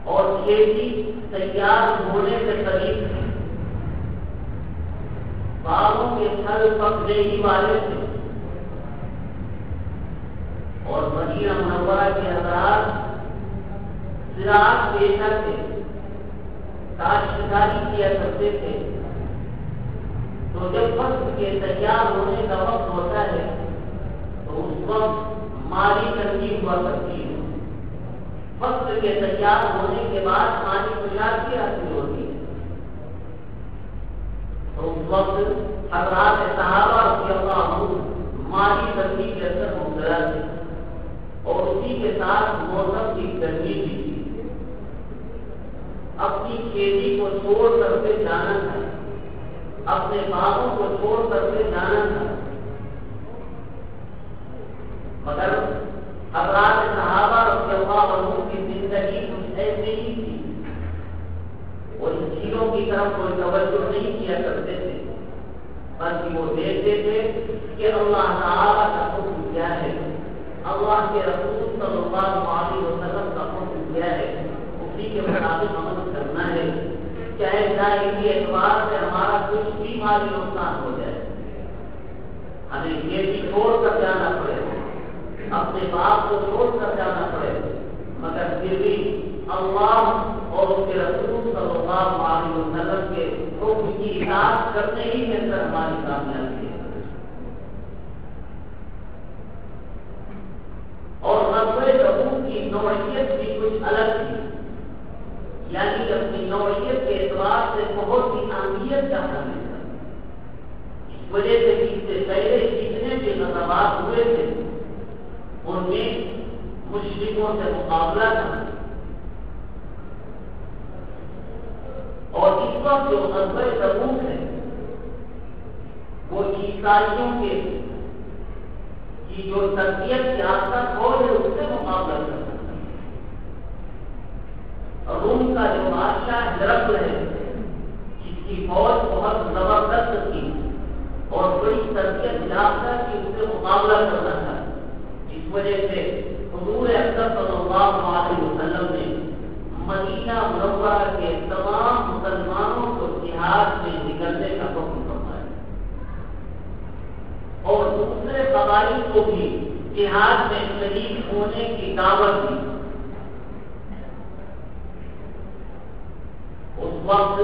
اور کھیتی تیار ہونے کے قریب تھے، باغوں کے پھل پکنے ہی والے تھے، اور مدینہ منورہ کے حضرات زراعت پیشہ تھے، کاشتکاری کیا کرتے تھے۔ تو جب فصل کے تیار ہونے کا وقت ہوتا ہے تو اس وقت مالی تنگی ہوا کرتی ہے۔ فصل کے تیار ہونے کے بعد مالی کشادگی حاصل ہوتی ہے، تو اس وقت حضرات صحابہ رضی اللہ عنہم مالی تنگی کے اندر مبتلا تھے، اور اسی کے ساتھ موسم کی گرمی بھی تھی۔ اپنی کھیتی کو چھوڑ کر کے جانا تھا، اپنے باغوں کو چھوڑ کر کے جانا تھا، مگر حضرات صحابہ رضی اللہ عنہم کی زندگی کچھ ایسے ہی تھی، وہ ان چیزوں کی طرف کوئی توجہ نہیں کیا کرتے تھے، بلکہ وہ دیکھتے تھے کہ اللہ تعالیٰ کا حکم کیا ہے، اللہ کے رسول صلی اللہ علیہ وسلم کا حکم کیا ہے، اسی کے مطابق عمل کرنا ہے، چاہے ظاہری اعتبار سے ہمارا کچھ بھی مالی نقصان ہو جائے، ہمیں یہ بھی چھوڑ کر جانا پڑے، اپنے باپ کو چھوڑ کر جانا پڑے، مگر پھر بھی اللہ اور اس کے رسول صلی اللہ علیہ وسلم کے حکم کی اطاعت کرنے ہی کے اندر ہماری کامیابی ہے۔ اور غزوہ تبوک کی نوعیت بھی کچھ الگ تھی، یعنی اپنی نوعیت کے اعتبار سے بہت ہی اہمیت کا حامل تھا۔ اس وجہ سے اس سے پہلے جتنے بھی غزوات ہوئے تھے ان میں مشرکوں سے مقابلہ تھا، اور اس وقت جو غزوہ تبوک ہے وہ عیسائیوں کے جو تربیت یافتہ فوج ہے اس سے مقابلہ کرتا ہے۔ روم کا جو بادشاہ ہرقل ہے، جس کی فوج بہت زبردست تھی اور بڑی تربیت یافتہ تھی، اس سے مقابلہ کرنا تھا، اس وجہ سے حضور اکرم صلی اللہ علیہ وسلم نے مدینہ منورہ کے تمام مسلمانوں کو جہاد میں نکلنے کا حکم فرمایا، اور دوسرے قبائل کو بھی جہاد میں شریک ہونے کی دعوت دی۔ اس وقت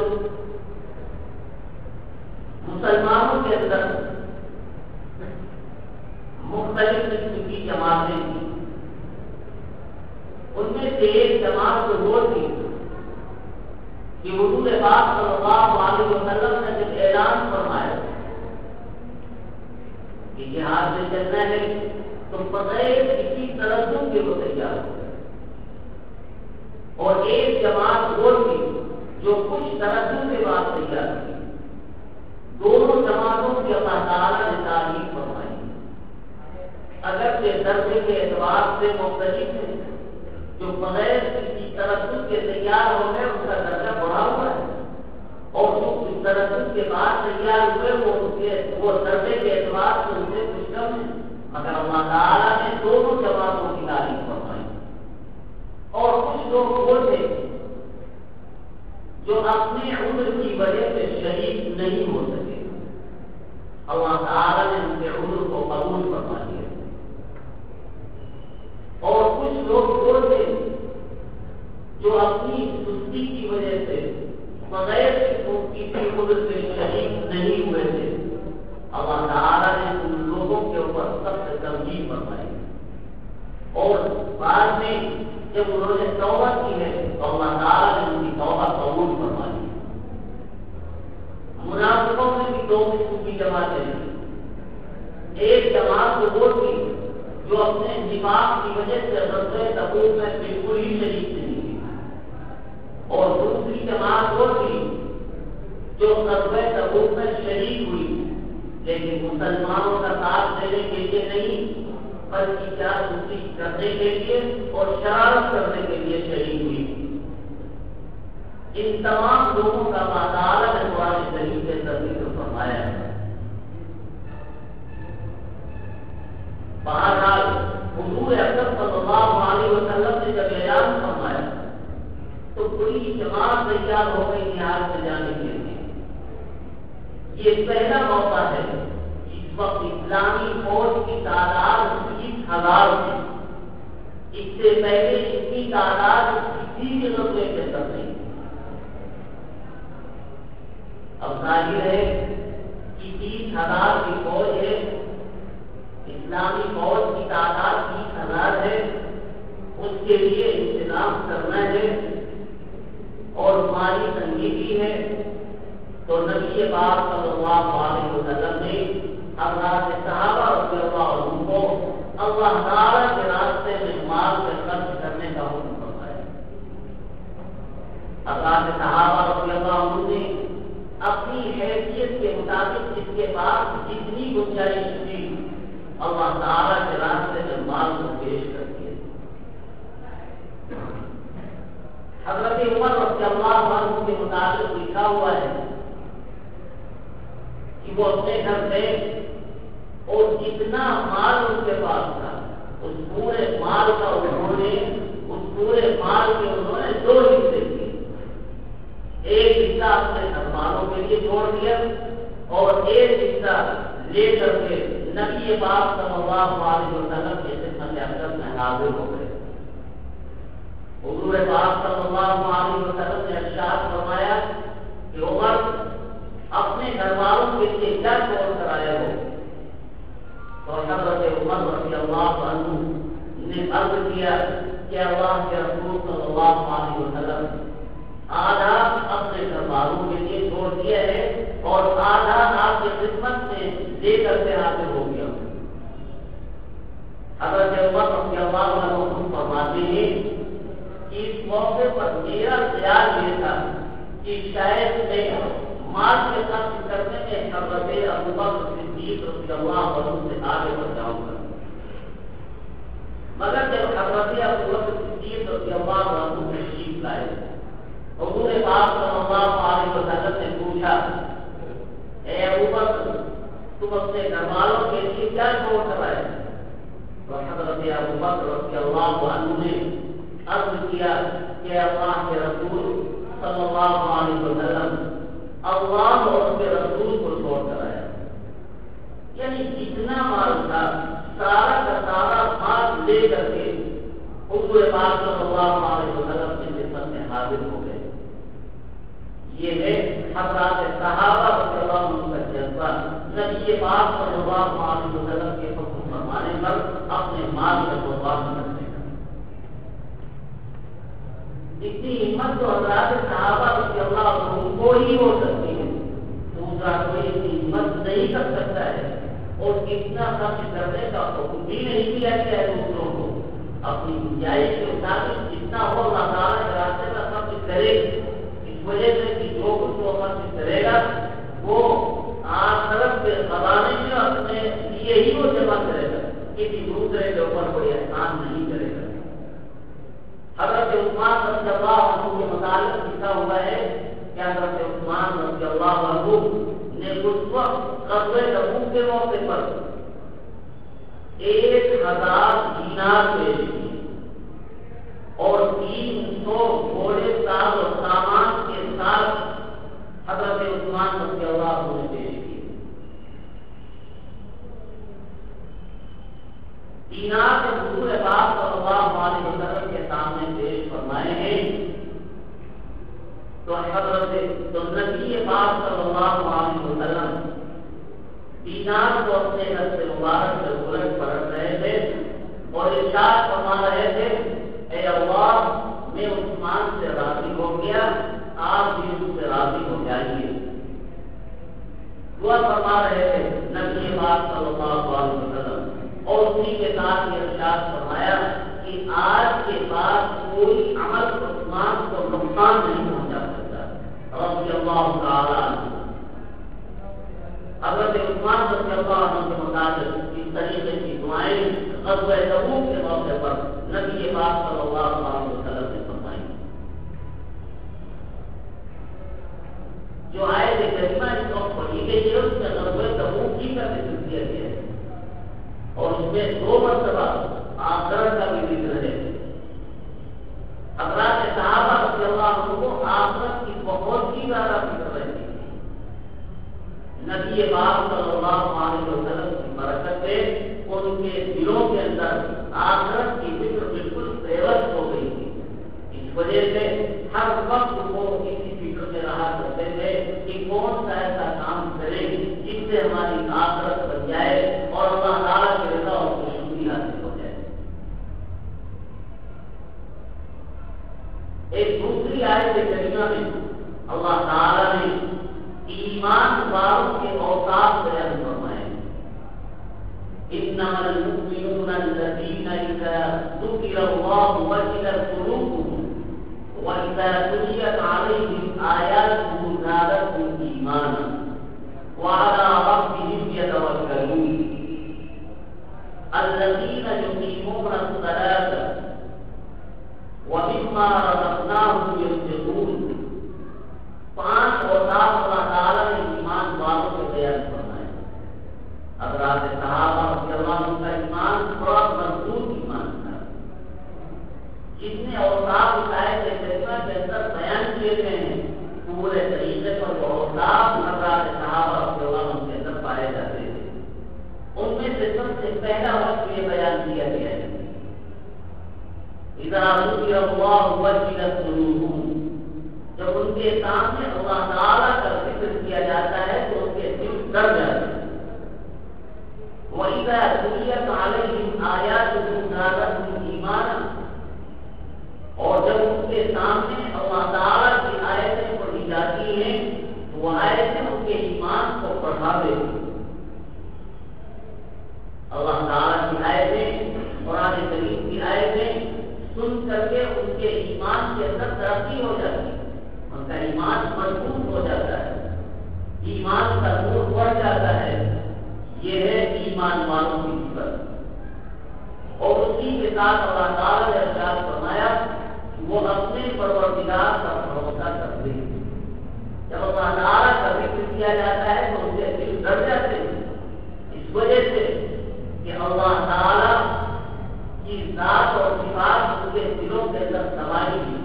مسلمانوں کے اندر مختلف قسم کی جماعتیں تھیں، ان میں سے ایک جماعت تو وہ تھی کہ حضور پاک صلی اللہ علیہ وسلم نے جب اعلان فرمایا کہ جہاد میں چلنا ہے تو بغیر کسی تردد کے وہ تیار ہو گئے، اور ایک جماعت وہ تھی جو کچھ تردد کے بعد تیار ہوئی۔ دونوں جماعتوں کی اللہ تعالیٰ نے تعریف فرمائی، اگرچہ درجے کے اعتبار سے مختلف ہے، جو بغیر کسی تردد کے تیار ہو گئے اس کا درجہ بڑھا ہوا ہے، اور جو کچھ تردد کے بعد تیار ہوئے وہ درجے کے اعتبار سے ان سے کچھ کم ہے، مگر اللہ تعالیٰ نے دونوں جماعتوں کی تعریف فرمائی۔ اور کچھ لوگ وہ تھے جو اپنے عذر کی وجہ سے شہید نہیں ہو سکے، اللہ تعالیٰ نے ان کے عذر کو قبول فرما لیا، اور کچھ لوگ وہ تھے جو اپنی سستی کی وجہ سے بغیر کسی عذر سے شہید نہیں ہوئے تھے، اللہ تعالیٰ نے ان لوگوں کے اوپر سخت تنقید فرمائی، اور بعد میں جب انہوں نے توبہ کی ہے تو اللہ تعالیٰ نے ان کی توبہ قبول فرما لی۔ منافقوں میں بھی دو قسم کی جماعتیں ہیں، ایک جماعت تو وہ تھی جو اپنے نفاق کی وجہ سے غزوہ تبوک میں بالکل ہی شریک نہیں تھی، اور دوسری جماعت وہ تھی جو غزوہ تبوک میں شریک ہوئی لیکن مسلمانوں کا ساتھ دینے کے لیے نہیں بلکہ جاسوسی کرنے کے لیے اور شرارت کرنے کے لیے شریک ہوئی۔ ان تمام لوگوں کا اللہ تعالیٰ نے قرآن کریم کے ذکر فرمایا ہے۔ بہرحال حضور اکرم صلی اللہ علیہ وسلم نے جب اعلان فرمایا تو پوری جماعت یہ پہلا موقع ہے اس وقت اسلامی فوج کی تعداد 20,000 تھی. اس سے پہلے اتنی تعداد کسی بھی غزوے کے اندر نہیں. اب ظاہر ہے کہ 30,000 کی فوج ہے، اسلامی فوج کی تعداد 30,000 ہے، اس کے لیے انتظام کرنا ہے اور مالی تنگی بھی ہے. تو نبی پاک صلی اللہ علیہ وسلم نے حضرات صحابہ رضی اللہ عنہم کو اللہ تعالیٰ کے راستے میں مال سے خرچ کرنے کا حکم فرمایا. حضرات صحابہ رضی اللہ عنہم نے اپنی حیثیت کے مطابق جس کے پاس جتنی گنجائش تھی اللہ تعالیٰ کے راستے میں مال کو پیش کر دیا. حضرت عمر رضی اللہ عنہ کے مطابق لکھا ہوا ہے کہ وہ اپنے گھر گئے اور جتنا مال ان کے پاس تھا اس پورے مال کا انہوں نے دو حصے کیے. ایک حصہ اپنے گھر والوں کے لیے چھوڑ دیا اور ایک حصہ لے کر کے نبی پاک صلی اللہ علیہ وسلم کے خدمت اقدس میں حاضر ہو گئے. حضور پاک صلی اللہ علیہ وسلم نے ارشاد فرمایا کہ عمر اپنے گھر والوں کے لیے کیا چھوڑ کر آئے ہو؟ تو حضرت عمر رضی اللہ عنہ نے عرض کیا کہ اللہ کے رسول صلی اللہ علیہ وسلم آدھا اپنے گھر والوں کے لیے چھوڑ دیا ہے اور آدھا آپ کی خدمت میں دے کر کے حاضر ہو گیا. حضرت عمر رضی اللہ عنہ فرماتے ہیں کہ اس موقع پر میرا خیال یہ تھا کہ شاید میں مال کے خرچ کرنے میں حضرت ابوبکر صدیق رضی اللہ عنہ سے آگے بڑھ جاؤں گا. مگر جب حضرت ابوبکر صدیق رضی اللہ عنہ تشریف لائے حضور پاک صلی اللہ علیہ وسلم نے پوچھا اے ابوبکر تم اپنے گھر والوں کے لیے کیا چھوڑ کر آئے؟ تو حضرت ابوبکر رضی اللہ عنہ نے عرض کیا کہ اللہ کے رسول صلی اللہ علیہ وسلم اللہ اور اس کے رسول کو چھوڑ کر آیا. یعنی جتنا مال تھا سارا کا سارا مال لے کر کے حضور پاک صلی اللہ علیہ وسلم کی خدمت میں حاضر ہو گئے. یہ ہے حضرات صحابہ رضی اللہ عنہ کا جذبہ نبی پاک صلی اللہ علیہ وسلم کے حکم فرمانے پر اپنے مال کا قربان کرنے کا. اتنی ہمت تو حضرات صحابہ رضی اللہ عنہ کو ہی ہو سکتی ہے، دوسرا کوئی اتنی ہمت نہیں کر سکتا ہے اور اتنا خرچ کرنے کا حکم بھی نہیں دیا گیا ہے دوسروں کو. اپنی گنجائش کے مطابق جتنا ہو اللہ تعالیٰ کے راستے میں خرچ کرے. اس وجہ سے کہ جو کچھ وہ خرچ کرے گا وہ آخرت کے خزانے میں اپنے لیے ہی وہ جمع کرے گا، کسی دوسرے کے اوپر کوئی احسان نہیں کرے گا. حضرت عثمان رضی اللہ عنہ کے متعلق لکھا ہوا ہے کہ حضرت عثمان رضی اللہ عنہ نے اس وقت غزوہ تبوک کے موقع پر 1000 دینار پیش کیے اور 300 گھوڑے ساز و سامان کے ساتھ حضرت عثمان رضی اللہ عنہ نے پیش کیے. دینار کے حضور پاک صلی اللہ علیہ وسلم کے سامنے پیش فرمائے ہیں تو نبی پاک صلی اللہ علیہ وسلم دینار کو اپنے گھر سے مبارک سے الٹ پلٹ رہے تھے اور ارشاد فرما رہے تھے اے اللہ میں عثمان سے راضی ہو گیا، آپ بھی اس سے راضی ہو جائیے. دعا فرما رہے تھے نبی پاک صلی اللہ علیہ وسلم اور اسی کے ساتھ یہ ارشاد فرمایا کہ آج کے بعد کوئی عمل عثمان کو نقصان نہیں پہنچا سکتا رضی اللہ تعالی عنہ. حضرت عثمان رضی اللہ عنہ کے مطابق اس طریقے کی دعائیں غزوہ تبوک کے موقع پر نبی پاک صلی اللہ علیہ وسلم نے فرمائی. جو آیت کریمہ اس وقت پڑھی گئی ہے اس میں غزوہ تبوک کی کا ذکر کیا گیا ہے اور اس میں 2 مرتبہ آخرت کا بھی ذکر ہے. حضرات صحابہ رضی اللہ عنہ کو آخرت کی بہت ہی زیادہ فکر رہتی تھی. نبی پاک صلی اللہ علیہ وسلم کی برکت سے ان کے دلوں کے اندر آخرت کی فکر بالکل پیوست ہو گئی تھی. اس وجہ سے ہر وقت وہ اسی فکر میں رہا کرتے تھے کہ کون سا ایسا کام کرے جس سے ہماری آخرت بن جائے اور اللہ تعالیٰ کی رضا اور خوشنودی حاصل ہو جائے. ایک دوسری آیت کریمہ میں اللہ تعالیٰ نے ایمان والوں کے اوصاف بیان فرمائے. انما المؤمنون الذين اذا ذكر الله وجلت قلوبهم واذا تليت عليهم آياته زادتهم ايمانا وعلى ربهم يتوكلون الذين يقيمون الصلاة ومما رزقناهم ينفقون. 5 اوصاف اللہ تعالیٰ نے ایمان والوں کے بیان فرمائے. حضرات صحابہ رضی اللہ عنہ کا ایمان بہت مضبوط ایمان تھا. جتنے اوصاف اس آیت کریمہ کے اندر بیان کیے گئے ہیں پورے طریقے پر وہ اوصاف حضرات صحابہ رضی اللہ عنہ کے اندر پائے جاتے تھے. ان میں سے سب سے پہلا وقت یہ بیان کیا گیا ہے اذا ذکر اللہ وجلت قلوبهم. جب ان کے سامنے اللہ تعالیٰ کا ذکر کیا جاتا ہے تو ان کے دل ڈر جاتے ہیں. وَإِذَا تُلِيَتْ عَلَيْهِمْ آيَاتُهُ زَادَتْهُمْ إِيمَانًا. اور جب ان کے سامنے اللہ تعالیٰ کی آیتیں پڑھی جاتی ہیں تو وہ آیتیں ان کے ایمان کو بڑھا دیتی ہیں. اللہ تعالیٰ کی آیتیں قرآن کریم کی آیتیں سن کر کے ان کے ایمان کے اندر ترقی ہو جاتی ہے. ان کا ایمان مضبوط ہو جاتا ہے, ایمان کا نور بڑھ جاتا ہے. یہ ہے ایمان والوں کی صفت. اور اسی کے ساتھ اللہ تعالیٰ نے ارشاد فرمایا کہ وہ اپنے پروردگار کا بھروسہ کرتے ہیں. جب اللہ تعالیٰ کا ذکر کیا جاتا ہے تو ان کے دل ڈر جاتے ہیں, اس وجہ سے کہ اللہ تعالیٰ کی ذات اور صفات ان کے دلوں کے اندر سمائی ہوئی ہے.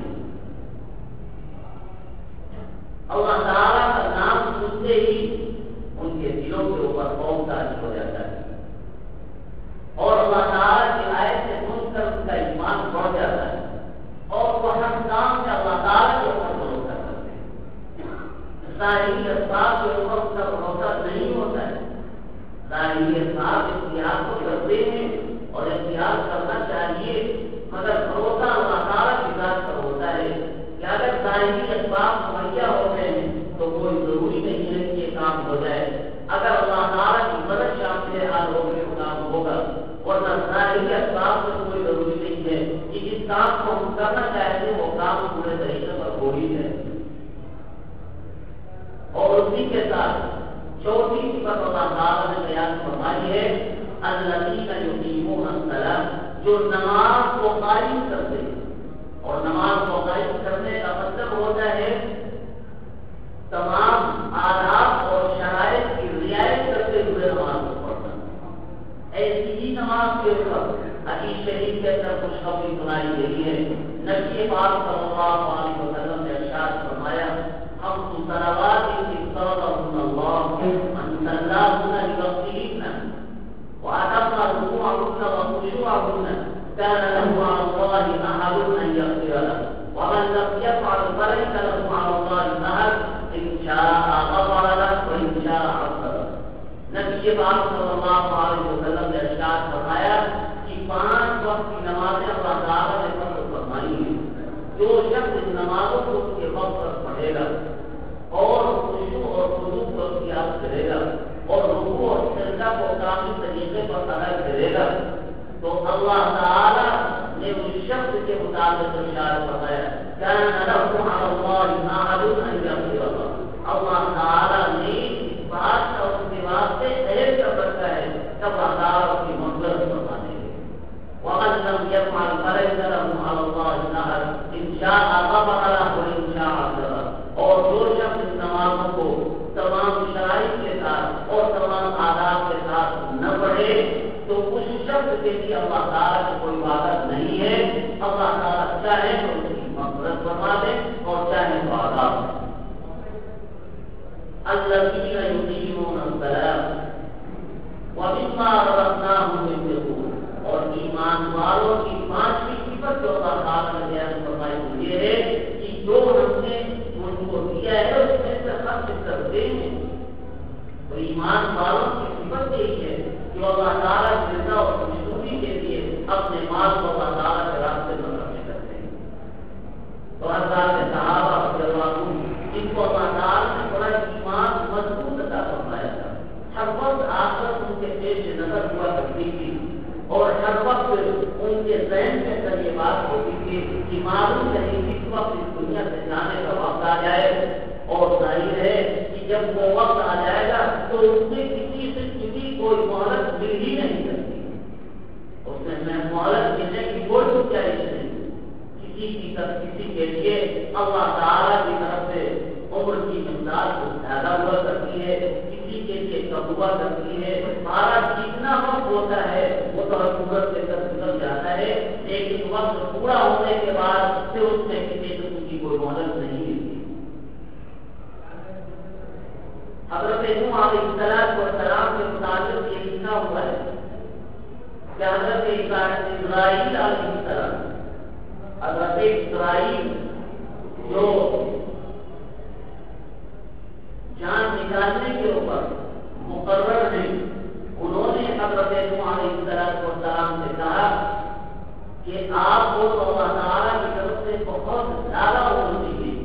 اللہ تعالیٰ کا نام سنتے ہی ان کے دلوں کے اوپر خوف طاری ہو جاتا ہے اور اللہ تعالیٰ کی آیتیں سن کر ان کا ایمان بڑھ جاتا ہے اور وہ ہر کام میں اللہ تعالیٰ کے اوپر بھروسہ کرتے ہیں. ظاہری اسباب کے اوپر ان کا بھروسہ نہیں ہوتا ہے. ظاہری اسباب اختیار کو کرتے ہیں اور اختیار کرنا چاہیے, مگر بھروسہ اللہ تعالیٰ کی ذات پر ہوتا ہے کہ اگر ظاہری اسباب مہیا ہو گئے تو کوئی ضروری نہیں ہے کہ یہ کام ہو جائے. اگر اللہ تعالیٰ کی مدد شامل حال ہوگی وہ کام ہوگا, ورنہ ظاہری اسباب سے کوئی ضروری نہیں ہے کہ جس کام کو ہم کرنا چاہتے ہیں وہ کام پورے طریقے پر ہو ہی جائے. اور اسی کے ساتھ چوتھی صفت اللہ تعالیٰ نے بیان فرمائی ہے الذین یقیمون الصلاۃ, جو نماز کو قائم کرتے ہیں. اور نماز کو قائم کرنے کا مطلب ہوتا ہے تمام آداب اور شرائط کی رعایت کرتے ہوئے نماز کو پڑھنا. ایسی ہی نماز کے اوپر حدیث شریف کے اندر خوشخبری سنائی گئی ہے. نبی پاک صلی اللہ علیہ وسلم نے ارشاد فرمایا خمس صلوات افترضهن الله من صلاهن لوقتهن وأتم ركوعهن وخشوعهن كان له على الله أحد أن يغفر له ومن لم يفعل فليس له على الله أحد إن شاء غفر له وإن شاء عذب. نبی پاک صلی اللہ علیہ وسلم نے ارشاد فرمایا کہ 5 وقت کی نمازیں اللہ تعالیٰ نے فرض فرمائی ہیں. جو شخص ان نمازوں کو اس کے وقت پر پڑھے گا اور خشوع اور خضوع کو اختیار کرے گا اور رکوع اور سجدہ کو کامل طریقے پر ادا کرے گا تو اللہ تعالیٰ نے اس شخص کے مطابق ارشاد فرمایا كان له على الله أحد أن يغفر له. اللہ تعالیٰ نے اس بات کا اس کے واسطے عہد کر رکھا ہے کہ اللہ تعالیٰ کی مغفرت فرمانے گے. ومن لم يفعل فليس له على الله أحد إن شاء غفر له وإن شاء عذب. اور جو شخص اس نمازوں کو تمام شرائط کے ساتھ اور تمام آداب کے ساتھ نہ پڑھے تو اس شخص کے لیے اللہ تعالیٰ کی کوئی عبادت نہیں ہے. اللہ تعالیٰ چاہے تو اس کی مغفرت فرما دے اور چاہے تو عذاب. الذین یقیمون الصلاۃ مما رزقناهم ينفقون، اور ایمان والوں کی پانچویں صفت جو اللہ تعالیٰ نے بیان فرمائی یہ ہے کہ جو ہم نے ان کو دیا ہے اس میں سے خرچ کرتے ہیں. تو ایمان والوں کی صفت یہی ہے کہ اللہ تعالیٰ کی رضا اور خوشنودی کے لیے اپنے مال کو اللہ تعالیٰ کے راستے میں خرچ کرتے ہیں. تو حضرات صحابہ رضی اللہ عنہم جن کو اللہ تعالیٰ نے بڑا ایمان مضبوط عطا فرمایا تھا، ہر وقت آخرت ان کے پیش نظر ہوا کرتی تھی اور ہر وقت ان کے ذہن میں سر یہ بات ہوتی تھی کہ معلوم نہیں کس وقت اس دنیا سے جانے کا وقت آ جائے. اور ظاہر ہے کہ جب وہ وقت آ جائے گا تو اس میں کسی سے کسی کوئی مہلت مل ہی نہیں سکتی. اس میں مہلت ملنے کی کوئی گنجائش نہیں. کسی کے لیے اللہ تعالیٰ کی طرف سے عمر کی مقدار کو زیادہ ہوا کرتی ہے، کسی کے لیے کم ہوا کرتی ہے. ہمارا جتنا وقت ہوتا ہے وہ تو حکومت سے گزر جاتا ہے، لیکن وقت پورا ہونے کے بعد پھر اس میں کسی قسم کی کوئی مہلت نہیں ملتی. حضرت نوح علیہ السلام کے متعلق یہ لکھا ہوا ہے کہ حضرت اسرائیل علیہ السلام، حضرت اسرائیل جو جان نکالنے کے اوپر مقرر ہیں، انہوں نے حضرت نوح علیہ السلام سے کہا کہ آپ کو تو اللہ تعالیٰ کی طرف سے بہت زیادہ عمر دی گئی،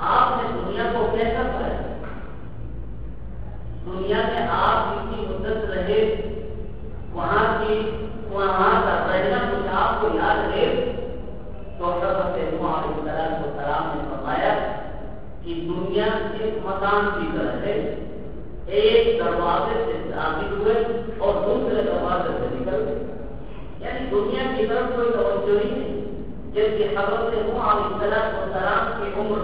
آپ نے دنیا کو کیسا پایا؟ دنیا میں آپ کتنی مدت رہے؟ وہاں کا رہنا کچھ آپ کو یاد ہے؟ تو حضرت نوح علیہ السلام نے فرمایا کہ دنیا ایک مکان کی طرح ہے، ایک دروازے سے داخل ہوئے اور دوسرے دروازے سے نکل گئے. یعنی دنیا کی طرف کوئی توجہ ہی نہیں. جبکہ حضرت نوح علیہ السلام کی عمر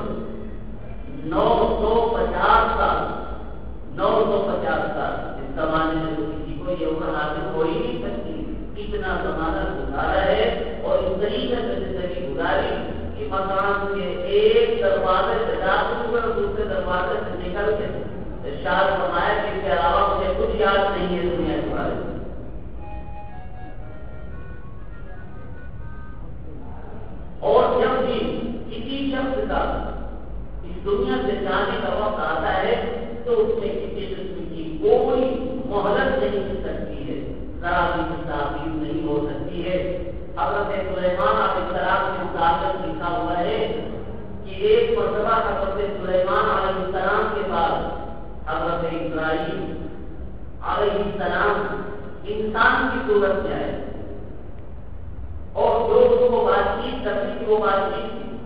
950 سال. 950 سال. اس زمانے میں تو کسی کو یہ عمر حاصل ہو ہی نہیں سکتی. اتنا زمانہ گزارا ہے اور اس طریقے سے زندگی گزاری کہ مکان کے ایک دروازے سے داخل ہوئے اور دوسرے دروازے سے نکل کے ارشاد فرمایا کہ اس کے علاوہ مجھے کچھ یاد نہیں ہے دنیا کے بارے میں. اور جب بھی کسی شخص کا اس دنیا سے جانے کا وقت آتا ہے تو اس میں کسی قسم کی کوئی مہلت نہیں مل سکتی ہے، ذرا بھی تعبیر نہیں ہو سکتی ہے. حضرت سلیمان علیہ السلام کے متعلق لکھا ہوا ہے کہ ایک مرتبہ حضرت سلیمان علیہ السلام کے بعد حضرت اسرائیل علیہ السلام انسان کی صورت میں آئے اور جو اس کو بات چیت کرنی تھی وہ بات چیت تھی.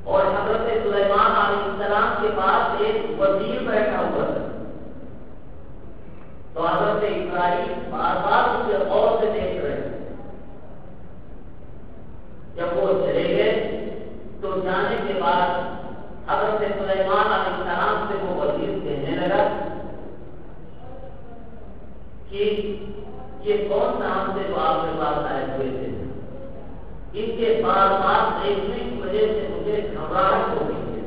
اور حضرت سلیمان علیہ السلام کے پاس ایک وزیر بیٹھا ہوا تھا. تو حضرت اسرائیل بار بار اسے غور سے دیکھ رہے تھے. جب وہ چلے گئے تو جانے کے بعد حضرت سلیمان علیہ السلام سے وہ وزیر کہنے لگا کہ یہ کون سا ہم سے جو آپ کے پاس آئے ہوئے تھے؟ ان کے بار بار دیکھنے کی وجہ سے مجھے گھبراہٹ ہو گئی ہے.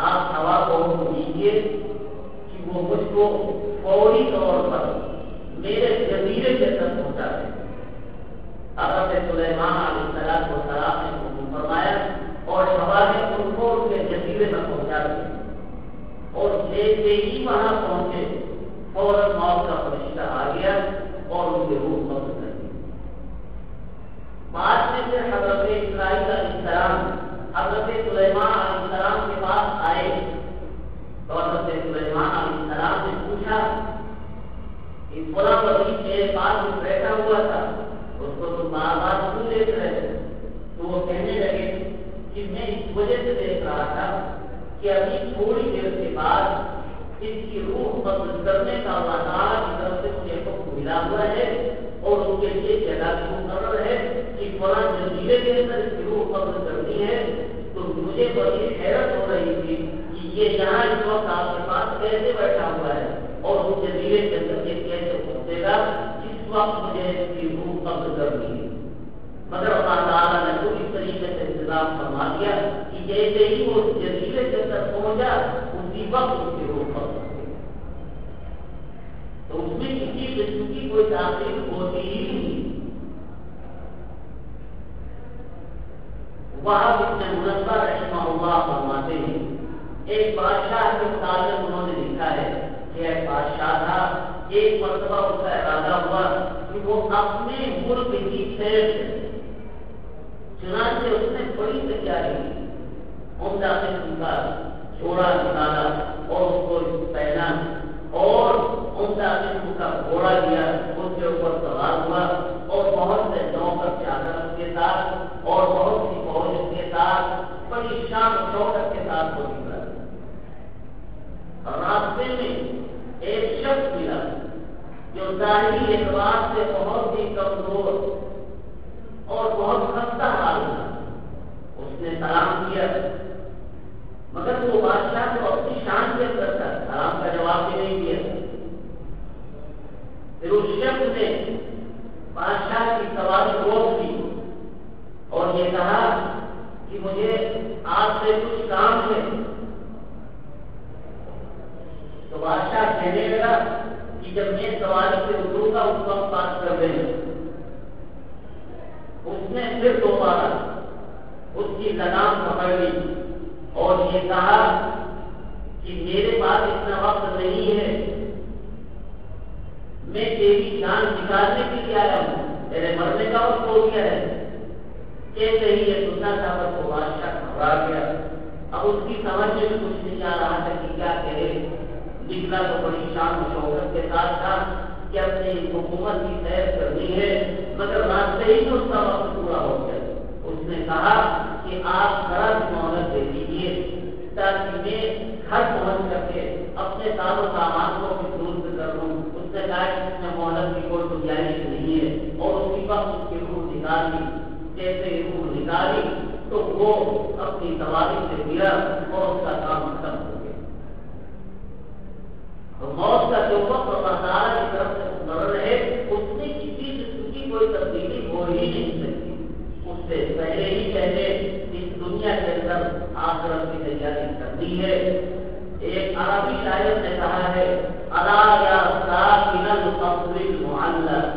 آپ ہوا کو دیجیے کہ وہ مجھ کو فوری طور پر میرے جزیرے کے تک پہنچا دیں. حضرت سلیمان علیہ السلام نے حکم فرمایا اور ہوا نے ان کو ان کے جزیرے میں پہنچا دیا. اور جیسے ہی وہاں پہنچے فوراً موت کا فرشتہ آ گیا اور ان کے روح قبض کر دی. بعد میں پھر حضرت اسرائیل علیہ السلام حضرت سلیمان علیہ السلام کے پاس آئے تو حضرت سلیمان علیہ السلام نے پوچھا کہ فلاں وزیر میرے پاس جو بیٹھا ہوا تھا اس کو تم بار بار کیوں دیکھ رہے تھے؟ تو وہ کہنے لگے کہ میں اس وجہ سے دیکھ رہا تھا کہ ابھی تھوڑی دیر کے بعد اس کی روح قبض کرنے کا اللہ تعالیٰ کی طرف سے مجھے حکم ملا ہوا ہے اور ان کے لیے جگہ بھی مقرر ہے کہ فلاں جزیرے کے اندر اس کی روح قبض کرنی ہے. تو مجھے بڑی حیرت ہو رہی تھی کہ یہ یہاں اس وقت آپ کے پاس کیسے بیٹھا ہوا ہے اور اس جزیرے کے اندر یہ کیسے پہنچے گا جس وقت مجھے اس کی روح قبض کرنی ہے. مگر اللہ تعالیٰ نے تو اس طریقے سے انتظام فرما دیا کہ جیسے ہی وہ جزیرے کے اندر پہنچا اس اسی وقت اس کی روح قبض ہوتی ہے۔ تو اس میں کسی قسم کی کوئی تاخیر ہوتی ہی نہیں۔ وہاں ابن منبہ رحمہ اللہ فرماتے ہیں ایک بادشاہ کے متعلق انہوں نے لکھا ہے کہ ایک بادشاہ تھا، ایک مرتبہ اس کا ارادہ ہوا کہ وہ اپنے ملک کی سیر سے چنانچہ اس نے بڑی تیاری کی، عمدہ قسم کا جوڑا نکالا اور اس کو پہنا اور عمدہ قسم کا گھوڑا لیا، اس کے اوپر سوار ہوا اور بہت سے نوکر چادر کے ساتھ اور بہت سی فوج کے ساتھ بڑی شان و شوکت کے ساتھ وہ نکلا۔ راستے میں ایک شخص ملا جو ظاہری اعتبار سے بہت ہی کمزور اور بہت خستہ حال تھا۔ اس نے سلام کیا مگر وہ بادشاہ کو اپنی شان کے اندر تھا، سلام کا جواب بھی نہیں دیا۔ پھر اس شخص نے بادشاہ کی سواری روک دی اور یہ کہا کہ مجھے آپ سے کچھ کام ہے۔ تو بادشاہ کہنے لگا کہ جب میں سواری سے اتروں گا اس وقت بات کر دیں گے۔ اس نے پھر دوبارہ اس کی لگام پکڑ لی اور یہ کہا کہ میرے پاس اتنا وقت نہیں ہے، میں تیری جان نکالنے کے لیے آیا ہوں، تیرے مرنے کا وقت ہو گیا ہے۔ کہتے ہی یہ سننا تھا پر وہ بادشاہ گھبرا گیا۔ اب اس کی سمجھ میں کچھ نہیں آ رہا تھا کہ کیا کہے۔ نکلا تو بڑی شان و شوکت کے ساتھ تھا کہ اپنی حکومت کی سیر کرنی ہے، مگر راستے ہی تو اس کا وقت پورا ہو گیا۔ اس نے کہا کہ آپ ذرا سی مہلت دے دیجیے تاکہ میں گھر پہنچ کر کے اپنے ساز و سامان کو بھی درست کر لوں۔ اس نے کہا کہ اس میں مہلت کی کوئی گنجائش نہیں ہے اور اسی وقت اس کی روح نکالی۔ جیسے ہی روح نکالی تو وہ اپنی سواری سے گرا اور اس کا کام ختم ہو گیا۔ موت کا جو وقت اللہ تعالیٰ کی طرف سے مقرر ہے اس میں کسی قسم کی کوئی تبدیلی ہو ہی نہیں سکتی۔ اس سے پہلے ہی پہلے اس دنیا کے اندر آخرت کی تیاری کرنی ہے۔ ایک عربی شاعر نے کہا ہے الا یا ساکن القصر المعلق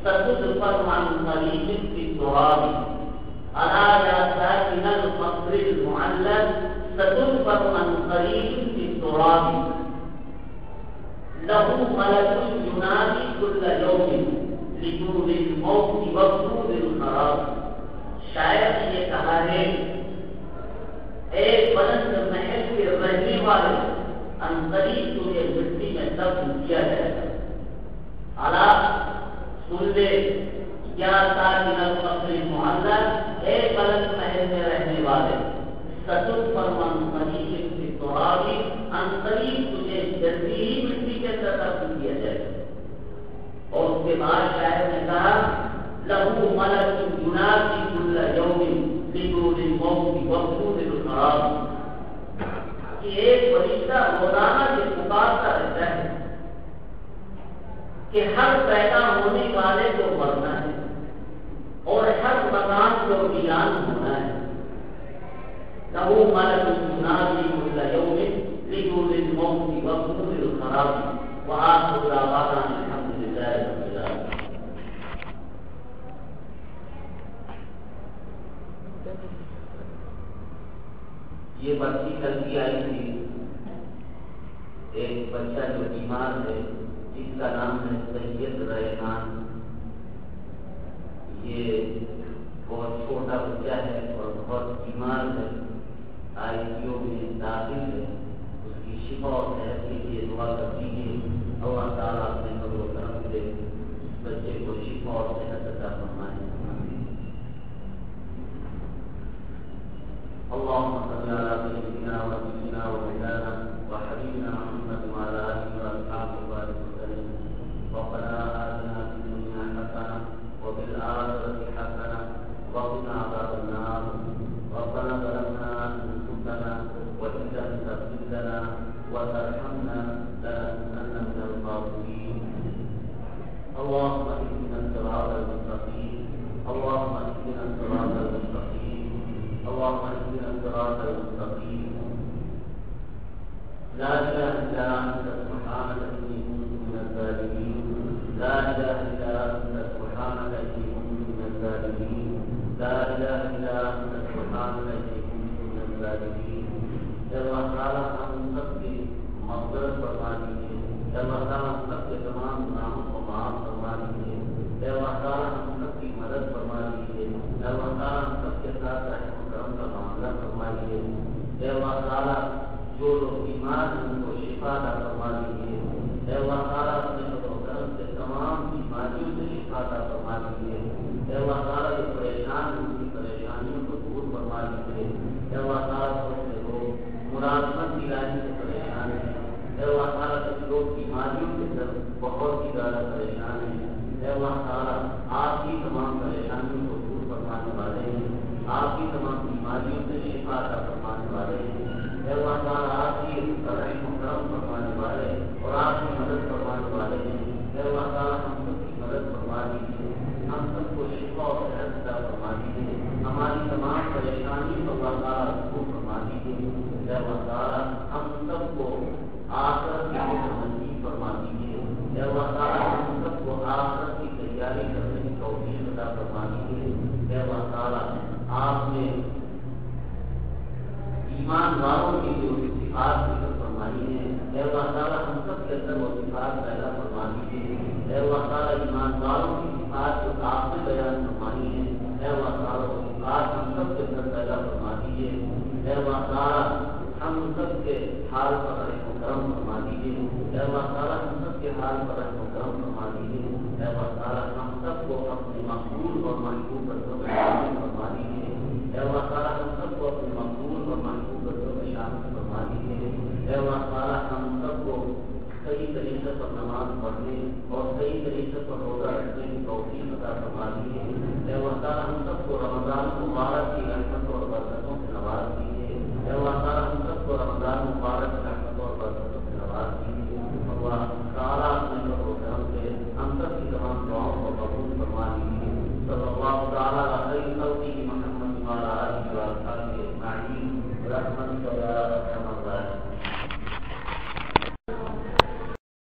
ستدفن عن طریق فی التراب، الا یا ساکن القصر المعلق ستدفن عن طریق فی التراب، له ملك ينادي كل يوم لطول الموت وطول الخراب۔ شاعر نے یہ کہا ہے ایک بلند محل کے رہنے والے عنقریب تجھے مٹی میں دفن کیا جائے گا۔ الا سن لے یا ساکن القصر المعلق، ایک بلند محل میں رہنے والے ستدفن عن طریق فی التراب، عنقریب تجھے جزیری مٹی کے اندر دفن کیا جائے گا۔ اور اس کے بعد شاعر نے کہا لہو ملک ینادی کل یوم لطول الموت وطول الخراب، کہ ایک فرشتہ روزانہ یہ پکارتا رہتا ہے کہ ہر پیدا ہونے والے کو مرنا ہے اور ہر مکان کو ویران ہونا ہے۔ لہو ملک ینادی کل یوم لطول الموت وطول الخراب، وآخر دعوانا الحمد للہ رب العالمین۔ یہ بچی کل کی آئی تھی، ایک بچہ جو بیمار ہے جس کا نام ہے سید ریحان۔ یہ بہت چھوٹا بچہ ہے اور بہت بیمار ہے، ICU میں داخل ہے۔ اس کی شفا اور صحت کے لیے دعا کر دیجیے، اللہ تعالیٰ اپنے فضل و کرم سے اس بچے کو شفا اور صحت عطا فرمائے۔ اللهم صل على سيدنا ونبينا ومولانا وحبيبنا محمد وعلى آله وأصحابه وسلم. ربنا آتنا في الدنيا حسنة وفي الآخرة حسنة وقنا عذاب النار. ربنا ظلمنا أنفسنا وإن لم تغفر لنا وترحمنا لنكونن من الخاسرين. اللهم اهدنا الصراط المستقيم، اللهم اهدنا الصراط المستقيم، اللهم اهدنا الصراط المستقيم. لا إله إلا أنت سبحانك إني كنت من الظالمين لا إله إلا أنت سبحانك إني كنت من الظالمين لا إله إلا أنت سبحانك إني كنت من الظالمين اللہ تعالیٰ ہم سب کی مغفرت فرما دیجیے اللہ تعالیٰ ہم سب کے تمام گناہوں کو معاف فرما دیجیے اللہ تعالیٰ ہم سب کی مدد فرما دیجیے اللہ تعالیٰ ہم سب کے ساتھ رحم و کرم کا معاملہ فرما دیجیے اللہ تعالیٰ جو لوگ بیمار ہیں ان کو شفا عطا فرما دیجیے اللہ تعالیٰ اپنے فضل و کرم سے تمام بیماریوں سے شفا عطا فرما دیجیے اللہ تعالیٰ جو پریشان ہیں ان کی پریشانیوں کو دور فرما دیجیے اللہ تعالیٰ بہت سے لوگ ملازمت کی لائن سے پریشان ہیں اللہ تعالیٰ کچھ لوگ بیماریوں کے طرف بہت ہی زیادہ پریشان ہیں اللہ تعالیٰ آپ کی تمام پریشانیوں کو دور فرمانے والے ہیں آپ کی تمام بیماریوں سے شفا عطا فرمانے والے ہیں اللہ تعالیٰ آپ کی رحم و کرم فرمانے والے اور آپ کی مدد فرمانے والے ہیں اللہ تعالیٰ ہم سب کی مدد فرما دیجیے ہم سب کو شفا اور صحت عطا فرما دیجیے ہماری تمام پریشانیوں کو اللہ تعالیٰ دور فرما دیجیے اللہ تعالیٰ ہم سب کو آخرت کی نصیب فرما دیجیے اللہ تعالیٰ ہم سب کو آخرت کی تیاری کرنے کی توفیق عطا فرما دیجیے اللہ تعالیٰ آپ نے ایمان والوں کی جو صفات ذکر فرمائی ہے اللہ تعالیٰ ہم سب کے اندر وہ صفات پیدا فرما دیجیے اللہ تعالیٰ ایمان والوں کی صفات جو آپ نے بیان فرمائی ہے اللہ تعالیٰ وہ صفات ہم سب کے اندر پیدا فرما دیجیے اللہ تعالیٰ ہم سب کے حال پر رحم و کرم فرما دیجیے اللہ تعالیٰ ہم سب کے حال پر رحم و کرم فرما دیجیے اللہ تعالیٰ ہم سب کو اپنے مقبول اور محبوب رسول میں شامل فرما دیجیے اللہ تعالیٰ ہم سب کو اپنے مقبول اور محبوب رسول میں شامل فرما دیجیے اللہ تعالیٰ ہم سب کو صحیح طریقے پر نماز پڑھنے اور صحیح طریقے پر روزہ رکھنے کی توفیق عطا فرما دیجیے اللہ تعالیٰ ہم سب کو رمضان مبارک کی رحمت اور برکتوں سے نواز دیجیے اللہ تعالیٰ ہم سب کو رمضان مبارک